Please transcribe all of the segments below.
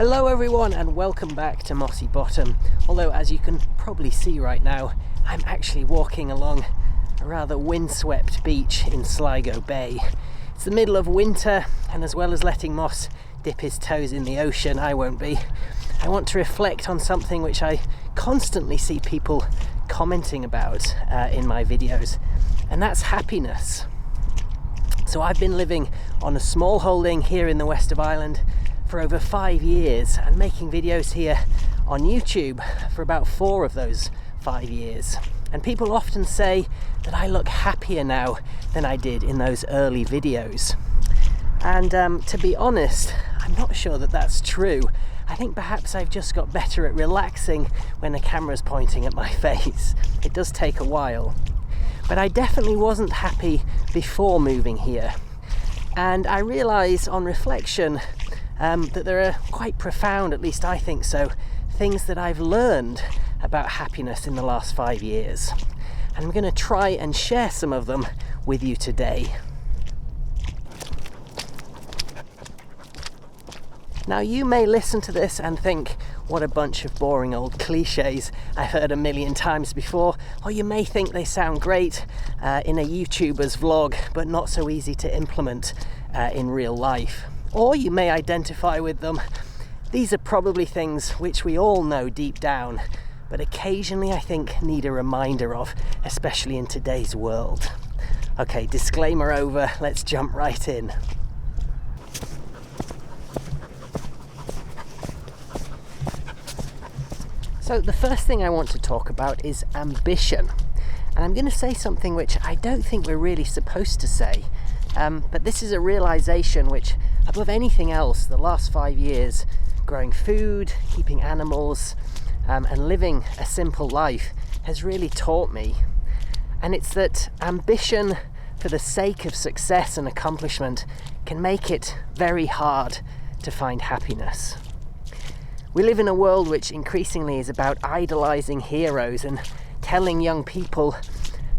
Hello everyone and welcome back to Mossy Bottom. Although as you can probably see right now, I'm actually walking along a rather windswept beach in Sligo Bay. It's the middle of winter, and as well as letting Moss dip his toes in the ocean, I won't be. I want to reflect on something which I constantly see people commenting about in my videos, and that's happiness. So I've been living on a small holding here in the west of Ireland for over 5 years and making videos here on YouTube for about 4 of those 5 years. And people often say that I look happier now than I did in those early videos. And to be honest, I'm not sure that that's true. I think perhaps I've just got better at relaxing when the camera's pointing at my face. It does take a while. But I definitely wasn't happy before moving here. And I realise on reflection that there are quite profound, at least I think so, things that I've learned about happiness in the last 5 years. And I'm going to try and share some of them with you today. Now you may listen to this and think, what a bunch of boring old cliches I've heard a million times before, or you may think they sound great in a YouTuber's vlog, but not so easy to implement in real life. Or you may identify with them. These are probably things which we all know deep down, but occasionally I think need a reminder of, especially in today's world. Okay, disclaimer over, let's jump right in. So the first thing I want to talk about is ambition. And I'm going to say something which I don't think we're really supposed to say. But this is a realization which, above anything else, the last 5 years, growing food, keeping animals, and living a simple life has really taught me. And it's that ambition for the sake of success and accomplishment can make it very hard to find happiness. We live in a world which increasingly is about idolizing heroes and telling young people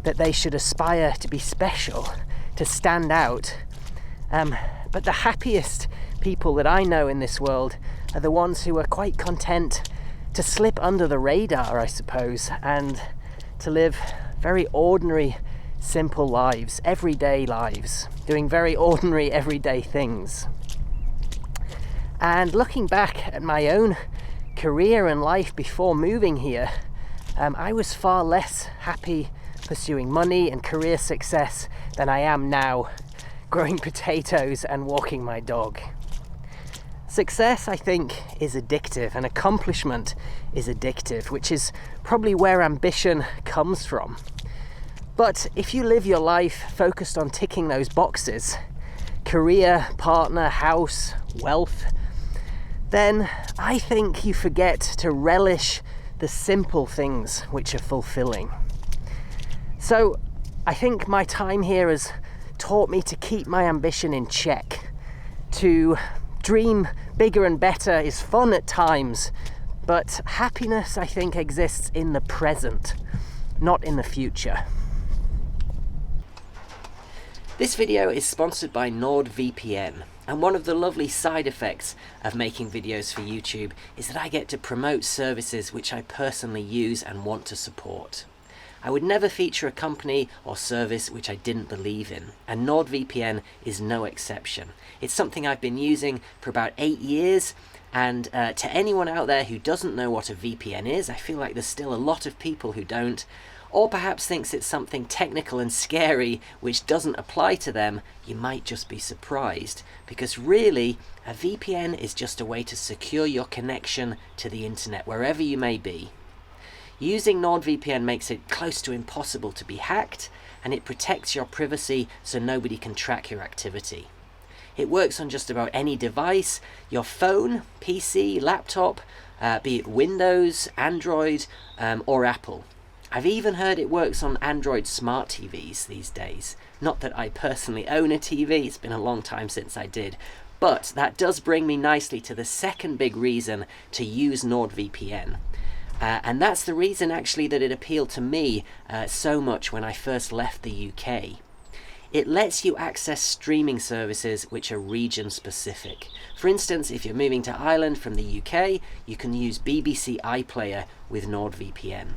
that they should aspire to be special, to stand out. But the happiest people that I know in this world are the ones who are quite content to slip under the radar, I suppose, and to live very ordinary, simple lives, everyday lives, doing very ordinary, everyday things. And looking back at my own career and life before moving here, I was far less happy pursuing money and career success than I am now, growing potatoes and walking my dog. Success, I think, is addictive, and accomplishment is addictive, which is probably where ambition comes from. But if you live your life focused on ticking those boxes, career, partner, house, wealth, then I think you forget to relish the simple things which are fulfilling. So I think my time here has taught me to keep my ambition in check. To dream bigger and better is fun at times, but happiness, I think, exists in the present, not in the future. This video is sponsored by NordVPN, and one of the lovely side effects of making videos for YouTube is that I get to promote services which I personally use and want to support. I would never feature a company or service which I didn't believe in, and NordVPN is no exception. It's something I've been using for about 8 years, and to anyone out there who doesn't know what a VPN is, I feel like there's still a lot of people who don't, or perhaps thinks it's something technical and scary which doesn't apply to them. You might just be surprised, because really a VPN is just a way to secure your connection to the internet wherever you may be. Using NordVPN makes it close to impossible to be hacked, and it protects your privacy so nobody can track your activity. It works on just about any device, your phone, PC, laptop, be it Windows, Android, or Apple. I've even heard it works on Android smart TVs these days. Not that I personally own a TV, it's been a long time since I did. But that does bring me nicely to the second big reason to use NordVPN. And that's the reason actually that it appealed to me so much when I first left the UK. It lets you access streaming services which are region specific. For instance, if you're moving to Ireland from the UK, you can use BBC iPlayer with NordVPN.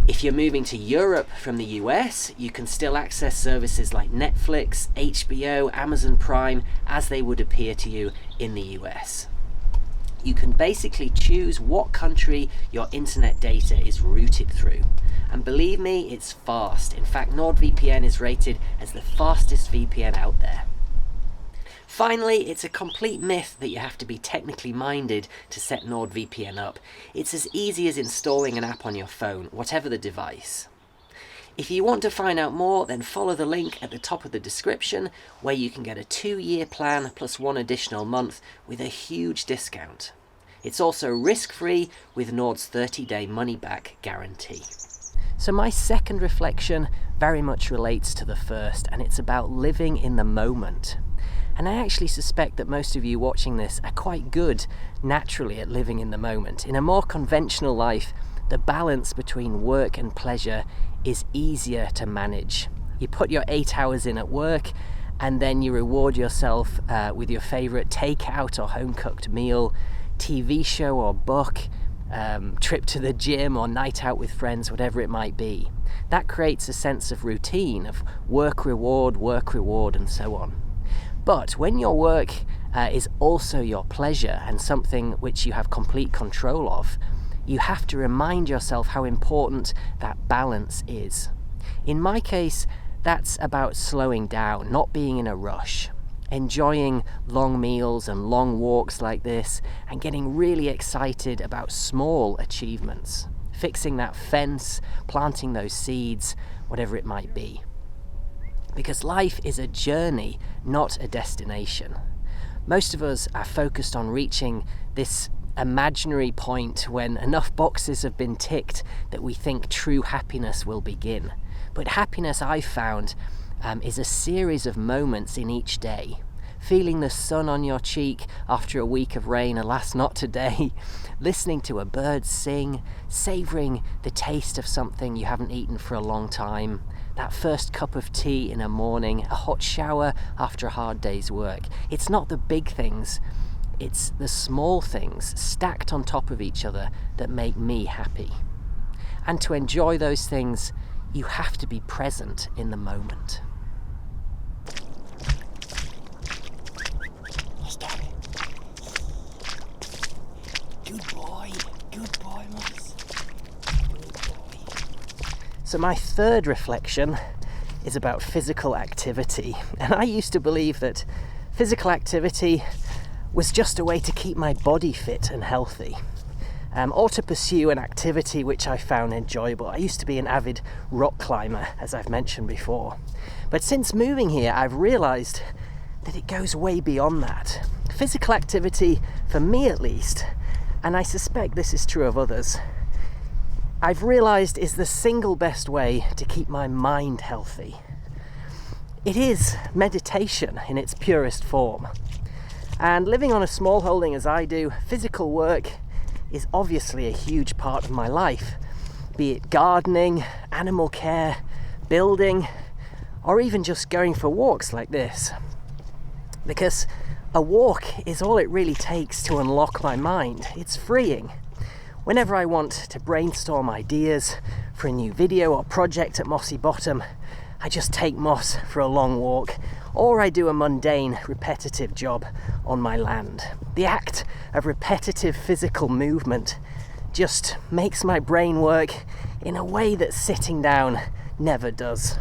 If you're moving to Europe from the US, you can still access services like Netflix, HBO, Amazon Prime as they would appear to you in the US. You can basically choose what country your internet data is routed through. And believe me, it's fast. In fact, NordVPN is rated as the fastest VPN out there. Finally, it's a complete myth that you have to be technically minded to set NordVPN up. It's as easy as installing an app on your phone, whatever the device. If you want to find out more, then follow the link at the top of the description, where you can get a 2-year plan plus 1 additional month with a huge discount. It's also risk-free with Nord's 30-day money-back guarantee. So my second reflection very much relates to the first, and it's about living in the moment. And I actually suspect that most of you watching this are quite good naturally at living in the moment. In a more conventional life, the balance between work and pleasure is easier to manage. You put your 8 hours in at work, and then you reward yourself with your favourite takeout or home-cooked meal, TV show or book, trip to the gym or night out with friends, whatever it might be. That creates a sense of routine, of work reward, and so on. But when your work is also your pleasure and something which you have complete control of, you have to remind yourself how important that balance is. In my case, that's about slowing down, not being in a rush, enjoying long meals and long walks like this, and getting really excited about small achievements, fixing that fence, planting those seeds, whatever it might be. Because life is a journey, not a destination. Most of us are focused on reaching this imaginary point when enough boxes have been ticked that we think true happiness will begin. But happiness, I've found, is a series of moments in each day. Feeling the sun on your cheek after a week of rain, alas not today, listening to a bird sing, savouring the taste of something you haven't eaten for a long time, that first cup of tea in a morning, a hot shower after a hard day's work. It's not the big things, it's the small things stacked on top of each other that make me happy. And to enjoy those things, you have to be present in the moment. Good boy, Moss. Good boy. So my third reflection is about physical activity. And I used to believe that physical activity was just a way to keep my body fit and healthy. Or to pursue an activity which I found enjoyable. I used to be an avid rock climber, as I've mentioned before. But since moving here, I've realised that it goes way beyond that. Physical activity, for me at least, and I suspect this is true of others, I've realised is the single best way to keep my mind healthy. It is meditation in its purest form. And living on a small holding as I do, physical work is obviously a huge part of my life, be it gardening, animal care, building, or even just going for walks like this. Because a walk is all it really takes to unlock my mind. It's freeing. Whenever I want to brainstorm ideas for a new video or project at Mossy Bottom, I just take Moss for a long walk, or I do a mundane, repetitive job on my land. The act of repetitive physical movement just makes my brain work in a way that sitting down never does.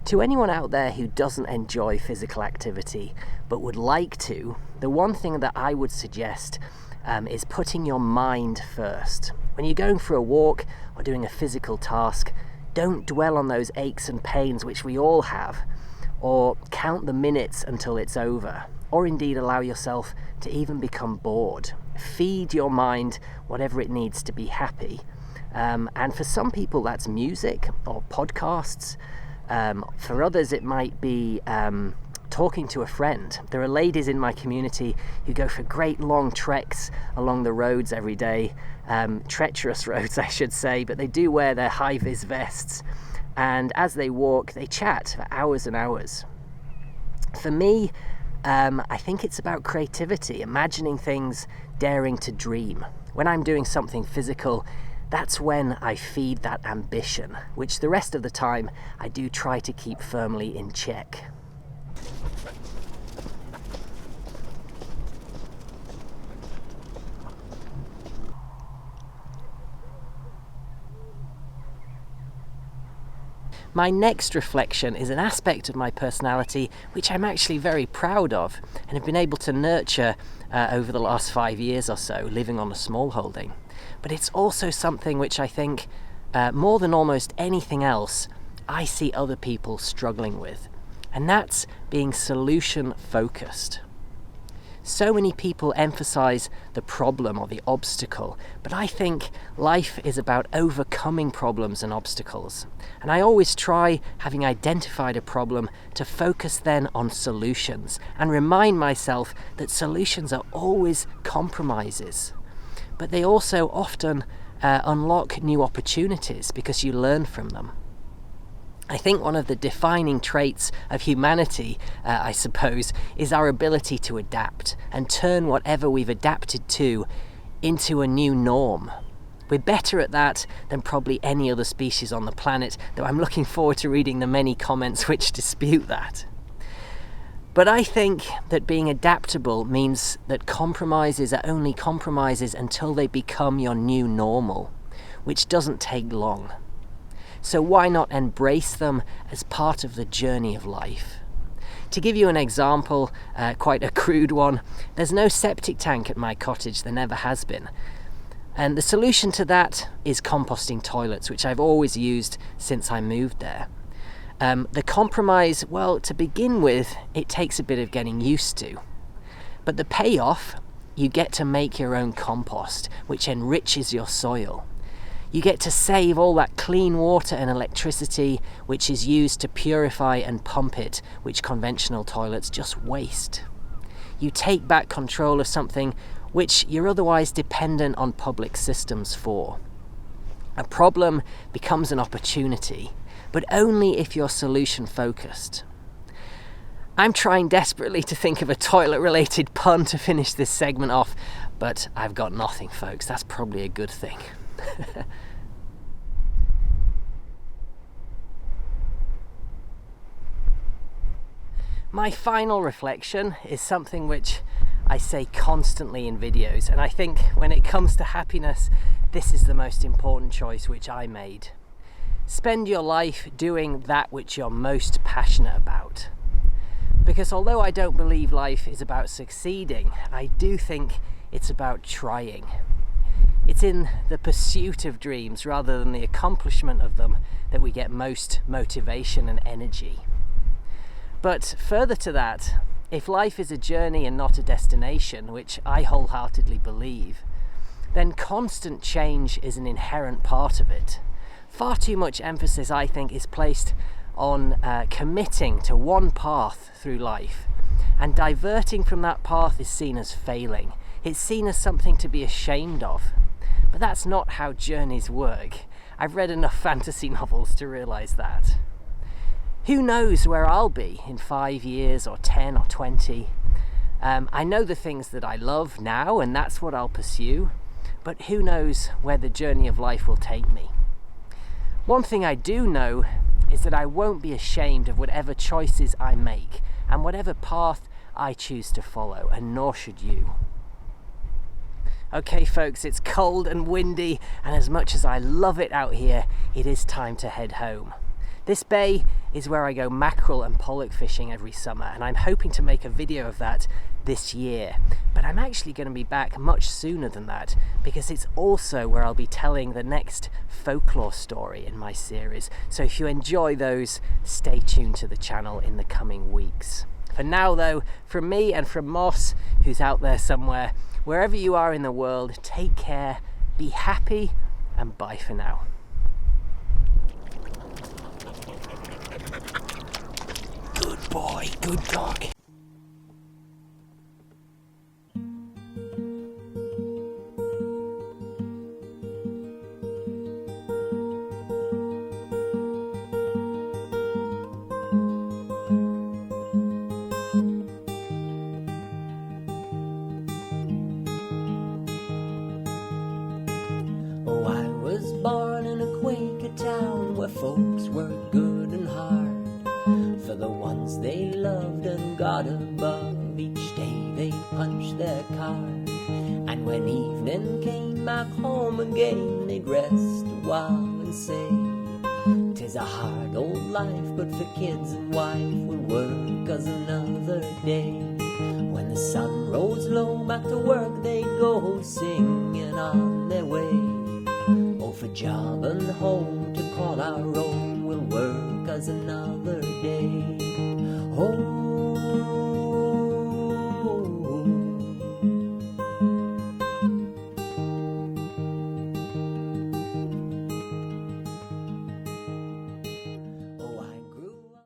To anyone out there who doesn't enjoy physical activity but would like to, the one thing that I would suggest is putting your mind first. When you're going for a walk or doing a physical task, don't dwell on those aches and pains which we all have, or count the minutes until it's over, or indeed allow yourself to even become bored. Feed your mind whatever it needs to be happy. And for some people that's music or podcasts. For others it might be talking to a friend. There are ladies in my community who go for great long treks along the roads every day, treacherous roads I should say, but they do wear their high-vis vests and as they walk, they chat for hours and hours. For me, I think it's about creativity, imagining things, daring to dream. When I'm doing something physical, that's when I feed that ambition, which the rest of the time I do try to keep firmly in check. My next reflection is an aspect of my personality which I'm actually very proud of and have been able to nurture over the last 5 years or so, living on a small holding. But it's also something which I think, more than almost anything else, I see other people struggling with, and that's being solution-focused. So many people emphasize the problem or the obstacle, but I think life is about overcoming problems and obstacles. And I always try, having identified a problem, to focus then on solutions and remind myself that solutions are always compromises. But they also often unlock new opportunities because you learn from them. I think one of the defining traits of humanity, I suppose, is our ability to adapt and turn whatever we've adapted to into a new norm. We're better at that than probably any other species on the planet, though I'm looking forward to reading the many comments which dispute that. But I think that being adaptable means that compromises are only compromises until they become your new normal, which doesn't take long. So why not embrace them as part of the journey of life? To give you an example, quite a crude one, there's no septic tank at my cottage, there never has been. And the solution to that is composting toilets, which I've always used since I moved there. The compromise, well, to begin with, it takes a bit of getting used to. But the payoff, you get to make your own compost, which enriches your soil. You get to save all that clean water and electricity which is used to purify and pump it, which conventional toilets just waste. You take back control of something which you're otherwise dependent on public systems for. A problem becomes an opportunity, but only if you're solution focused. I'm trying desperately to think of a toilet-related pun to finish this segment off, but I've got nothing, folks. That's probably a good thing. My final reflection is something which I say constantly in videos, and I think when it comes to happiness, this is the most important choice which I made. Spend your life doing that which you're most passionate about. Because although I don't believe life is about succeeding, I do think it's about trying. It's in the pursuit of dreams rather than the accomplishment of them that we get most motivation and energy. But further to that, if life is a journey and not a destination, which I wholeheartedly believe, then constant change is an inherent part of it. Far too much emphasis, I think, is placed on committing to one path through life, and diverting from that path is seen as failing. It's seen as something to be ashamed of. But that's not how journeys work. I've read enough fantasy novels to realise that. Who knows where I'll be in 5 years or 10 or 20? I know the things that I love now, and that's what I'll pursue, but who knows where the journey of life will take me? One thing I do know is that I won't be ashamed of whatever choices I make and whatever path I choose to follow, and nor should you. Okay folks, it's cold and windy, and as much as I love it out here, it is time to head home. This bay is where I go mackerel and pollock fishing every summer, and I'm hoping to make a video of that this year. But I'm actually going to be back much sooner than that, because it's also where I'll be telling the next folklore story in my series. So if you enjoy those, stay tuned to the channel in the coming weeks. For now though, from me and from Moss, who's out there somewhere, wherever you are in the world, take care, be happy, and bye for now. Good boy, good dog. folks worked good and hard for the ones they loved and got above. Each day they punched their card, and when evening came back home again, they'd rest a while and say, "'Tis a hard old life, but for kids and wife we'll work as another day." When the sun rose low, back to work they'd go, singing on their way. Oh, for job and home to call our own, we'll work as another day. Oh,